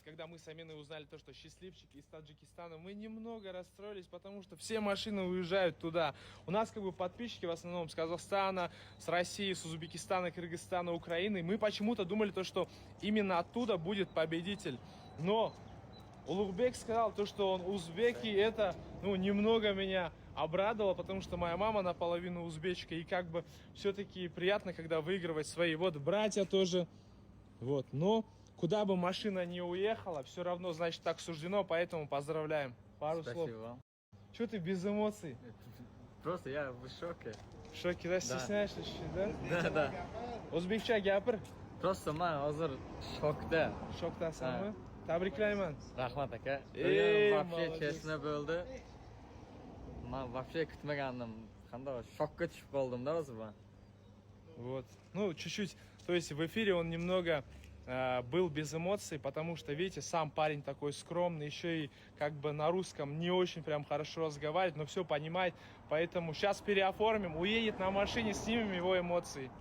когда мы с Аминой узнали то, что счастливчики из Таджикистана, мы немного расстроились, потому что все машины уезжают туда. У нас как бы подписчики в основном с Казахстана, с России, с Узбекистана, Кыргызстана, Украины. Мы почему-то думали то, что именно оттуда будет победитель. Но Улугбек сказал то, что он узбек, и это, немного меня обрадовало, потому что моя мама наполовину узбечка, и как бы все-таки приятно, когда выигрывать свои. Вот братья тоже, вот, но куда бы машина не уехала, все равно, значит, так суждено, поэтому поздравляем. Пару слов. Спасибо. Что ты без эмоций? Просто я в шоке. В шоке, да? Стесняешься чуть-чуть, да? Да. O'zbekcha gapir. Просто man hozir shokda. Shokdasanmi? Tabriklayman. Rahmat aka. Ey, Вообще молодец. честно bo'ldi. Men вообще kutmagandim. Qanday shokka tushib qoldim-da o'zi man. Вот. Чуть-чуть. То есть в эфире он немного был без эмоций, потому что, видите, сам парень такой скромный, еще и как бы на русском не очень прям хорошо разговаривает, но все понимает. Поэтому сейчас переоформим, уедет на машине, снимем его эмоции.